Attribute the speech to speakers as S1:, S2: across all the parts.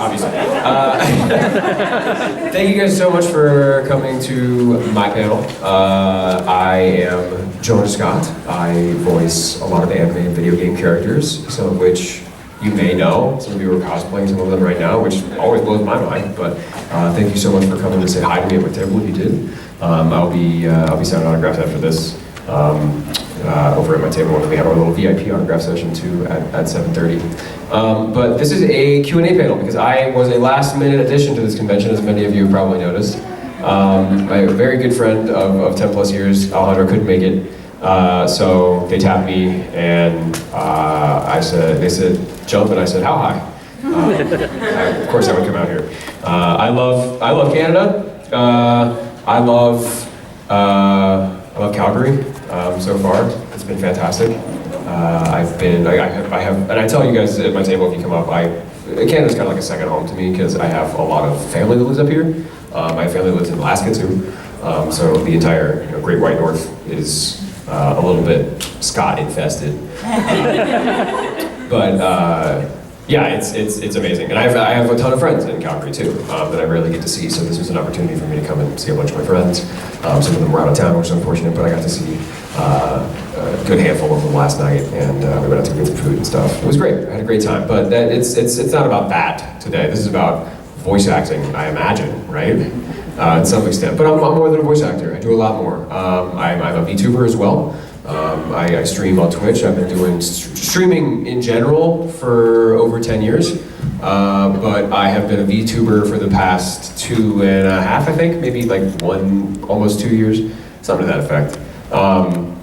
S1: obviously. Thank you guys so much for coming to my panel. I am Johna Scott. I voice a lot of anime and video game characters, some of which you may know. Some of you are cosplaying some of them right now, which always blows my mind. But thank you so much for coming to say hi to me at my table if you did. I'll be signing autographs after this. Over at my table, and we have our little VIP autograph session too at 7:30. But this is a Q&A panel because I was a last-minute addition to this convention, as many of you probably noticed. My very good friend of 10 plus years, Alejandro, couldn't make it, so they tapped me, and they said jump, and I said how high? Of course, I would come out here. I love Canada. I love Calgary. So far, it's been fantastic. I have, and I tell you guys at my table if you come up, Canada's kind of like a second home to me because I have a lot of family that lives up here. My family lives in Alaska too, so the entire Great White North is a little bit Scott infested. But yeah, it's amazing, and I have a ton of friends in Calgary too that I rarely get to see. So this was an opportunity for me to come and see a bunch of my friends. Some of them were out of town, which is unfortunate, but I got to see a good handful of them last night, and we went out to get some food and stuff. It was great. I had a great time. But it's not about that today. This is about voice acting, I imagine, right? To some extent. But I'm more than a voice actor. I do a lot more. I'm a VTuber as well. I stream on Twitch. I've been doing streaming in general for over 10 years, but I have been a VTuber for the past 2.5, I think, maybe like almost 2 years, something to that effect.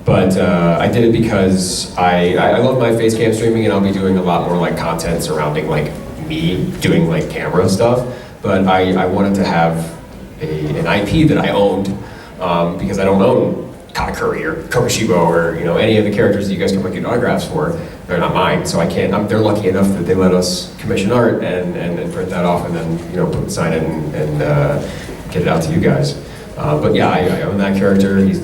S1: But I did it because I love my face cam streaming, and I'll be doing a lot more like content surrounding like me doing like camera stuff. But I wanted to have an IP that I owned because I don't own Katakuri or Kokushibo or any of the characters that you guys can get autographs for. They're not mine, so I can't. They're lucky enough that they let us commission art and print that off and then sign it and get it out to you guys. But yeah, I own that character. He's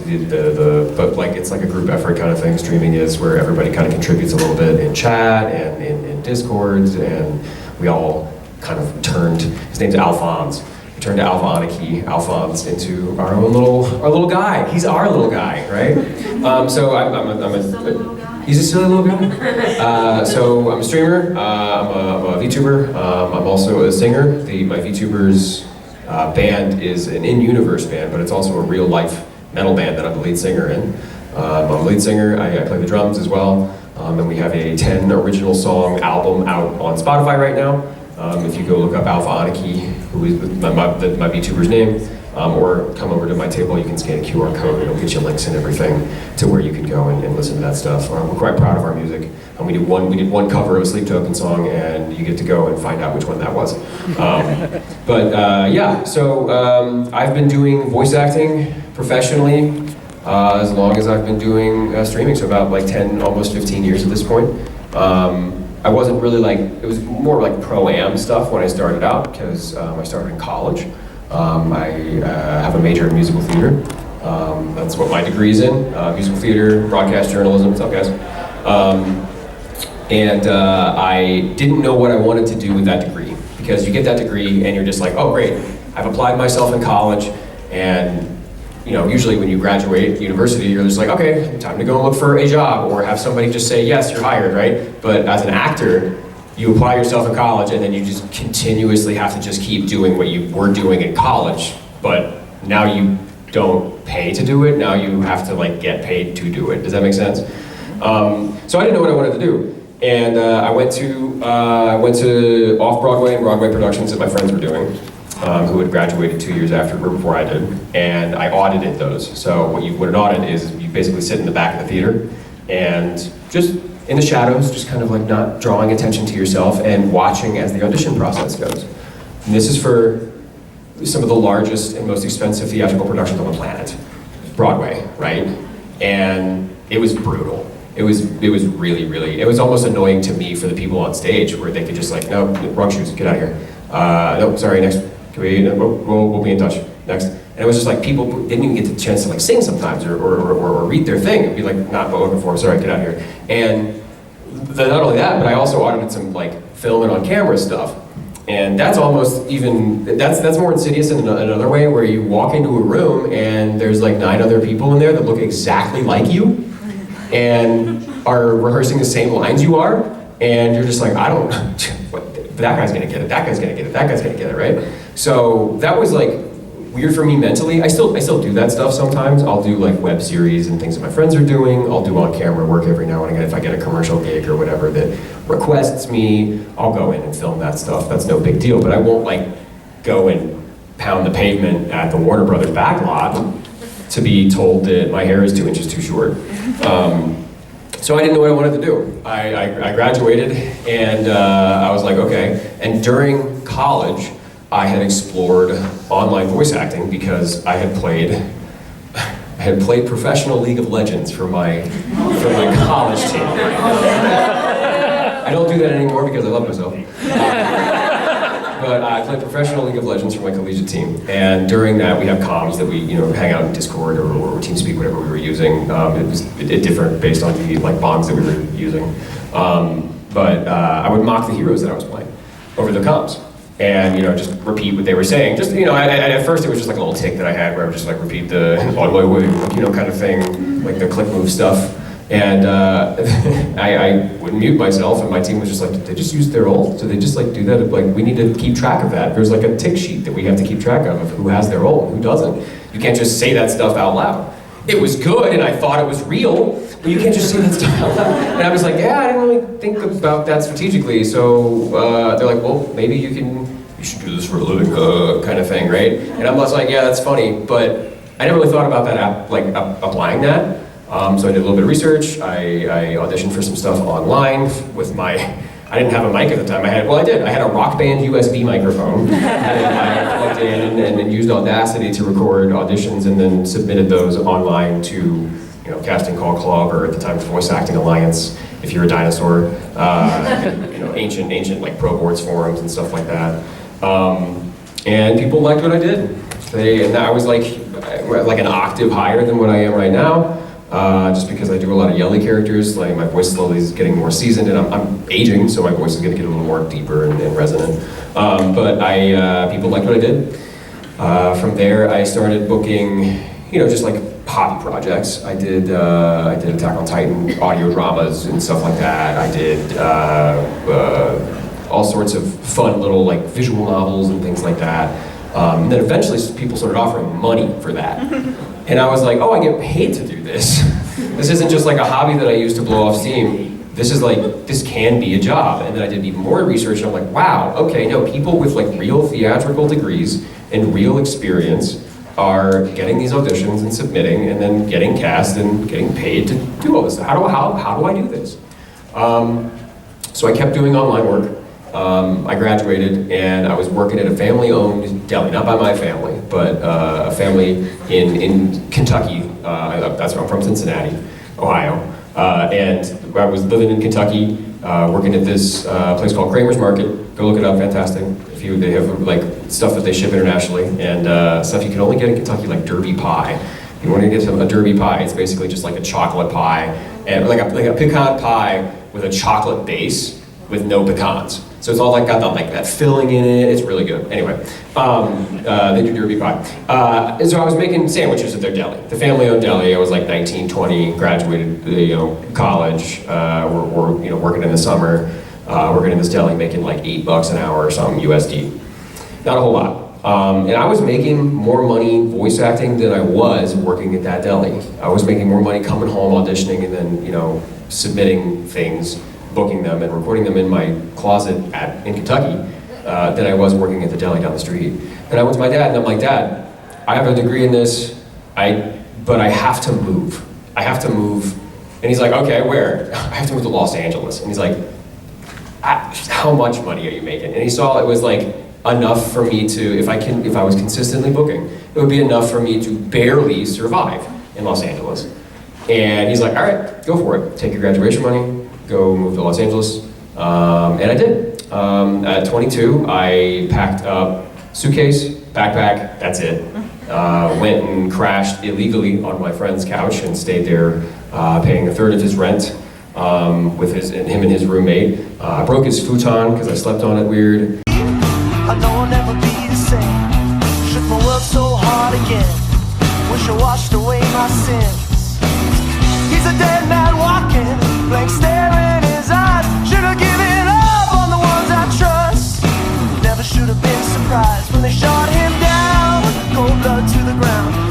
S1: but like it's like a group effort kind of thing. Streaming is where everybody kind of contributes a little bit in chat and in Discords, and we all kind of turned. His name's Alphonse. Turned Alphonse into our little guy. He's our little guy, right? So he's a silly little guy. So I'm a streamer. I'm a VTuber. I'm also a singer. My VTuber's band is an in-universe band, but it's also a real-life metal band that I'm the lead singer in. I'm a lead singer. I play the drums as well. And we have a 10 original song album out on Spotify right now. If you go look up Alpha Aniki, who is my VTuber's name, or come over to my table, you can scan a QR code, it'll get you links and everything to where you can go and listen to that stuff. We're quite proud of our music. We did one cover of a Sleep Token song, and you get to go and find out which one that was. Yeah, so I've been doing voice acting professionally as long as I've been doing streaming, so about like 10, almost 15 years at this point. I wasn't really it was more like pro-am stuff when I started out because I started in college. I have a major in musical theater. That's what my degree's in, musical theater, broadcast journalism, what's up guys? And I didn't know what I wanted to do with that degree because you get that degree and you're just like, oh great, I've applied myself in college, and usually when you graduate university, you're just like, okay, time to go and look for a job, or have somebody just say, yes, you're hired, right? But as an actor, you apply yourself in college, and then you just continuously have to just keep doing what you were doing in college, but now you don't pay to do it, now you have to get paid to do it. Does that make sense? So I didn't know what I wanted to do. And I went to off-Broadway and Broadway productions that my friends were doing. Who had graduated 2 years before I did, and I audited those. So what an audit is, you basically sit in the back of the theater and just in the shadows, just kind of not drawing attention to yourself and watching as the audition process goes. And this is for some of the largest and most expensive theatrical productions on the planet, Broadway, right? And it was brutal. It was really, it was almost annoying to me for the people on stage where they could just no, wrong shoes, get out of here. No, sorry, next. We'll be in touch. Next. And it was just people didn't even get the chance to sing sometimes or read their thing and be not what we're looking for, sorry, get out of here. And not only that, but I also audited some film and on camera stuff. And that's almost even, that's more insidious in another way, where you walk into a room and there's like 9 other people in there that look exactly like you and are rehearsing the same lines you are, and you're just like, I don't, that guy's gonna get it, that guy's gonna get it, that guy's gonna get it, right? So that was like weird for me mentally. I still do that stuff sometimes. I'll do like web series and things that my friends are doing. I'll do on-camera work every now and again. If I get a commercial gig or whatever that requests me, I'll go in and film that stuff. That's no big deal, but I won't like go and pound the pavement at the Warner Brothers backlot to be told that my hair is 2 inches too short. So I didn't know what I wanted to do. I graduated and I was like, okay. And during college, I had explored online voice acting because I had played professional League of Legends for my college team. I don't do that anymore because I love myself. But I played professional League of Legends for my collegiate team, and during that we have comms that we hang out in Discord or TeamSpeak, whatever we were using. It differed based on the like bonds that we were using. But I would mock the heroes that I was playing over the comms. And just repeat what they were saying. Just at first it was just like a little tick that I had where I would just like repeat the on my way, kind of thing, like the click move stuff. And I would mute myself, and my team was just like, did they just use their ult? Do they just like do that? Like, we need to keep track of that. There's like a tick sheet that we have to keep track of who has their ult and who doesn't. You can't just say that stuff out loud. It was good, and I thought it was real, but you can't just say that stuff out loud. And I was like, yeah, I didn't really think about that strategically. So they're like, well, maybe you should do this for a living, kind of thing, right? And I was like, yeah, that's funny, but I never really thought about that, applying that. So I did a little bit of research. I auditioned for some stuff online with I didn't have a mic at the time. I did. I had a Rock Band USB microphone. And I plugged in and used Audacity to record auditions, and then submitted those online to Casting Call Club, or at the time Voice Acting Alliance, if you're a dinosaur. Ancient like pro boards forums and stuff like that. And people liked what I did. And I was like an octave higher than what I am right now. Just because I do a lot of yelly characters, like my voice slowly is getting more seasoned, and I'm aging, so my voice is going to get a little more deeper and resonant. But people liked what I did. From there, I started booking, just like hobby projects. I did Attack on Titan audio dramas and stuff like that. I did all sorts of fun little like visual novels and things like that. And then eventually, people started offering money for that. And I was like, oh, I get paid to do this. This isn't just like a hobby that I use to blow off steam. This can be a job. And then I did even more research, and I'm like, wow, okay, no, people with like real theatrical degrees and real experience are getting these auditions and submitting, and then getting cast and getting paid to do all this. How do I do this? So I kept doing online work. I graduated, and I was working at a family-owned deli, not by my family, but a family in Kentucky. That's where I'm from, Cincinnati, Ohio. And I was living in Kentucky, working at this place called Kramer's Market. Go look it up, fantastic. They have like stuff that they ship internationally, and stuff you can only get in Kentucky, like Derby pie. If you want to get a Derby pie, it's basically just like a chocolate pie, and like a pecan pie with a chocolate base with no pecans. So it's all like got that filling in it. It's really good. Anyway, they do Derby pie. So I was making sandwiches at their deli, the family-owned deli. I was like 19, 20, graduated, college, or working in the summer, working in this deli, making like $8 an hour or something USD. Not a whole lot. And I was making more money voice acting than I was working at that deli. I was making more money coming home, auditioning, and then submitting things, booking them and recording them in my closet in Kentucky than I was working at the deli down the street. And I went to my dad, and I'm like, Dad, I have a degree in this, but I have to move. I have to move. And he's like, okay, where? I have to move to Los Angeles. And he's like, how much money are you making? And he saw it was like enough for me to, if I was consistently booking, it would be enough for me to barely survive in Los Angeles. And he's like, all right, go for it. Take your graduation money, go move to Los Angeles, and I did. At 22, I packed up suitcase, backpack, that's it. Went and crashed illegally on my friend's couch and stayed there, paying a third of his rent with him and his roommate. Broke his futon because I slept on it weird.
S2: I know I'll never be the same. Shook my world so hard again. Wish I washed away my sins. He's a dead man walking, blank stare in his eyes. Should've given up on the ones I trust. Never should've been surprised when they shot him down. Cold blood to the ground.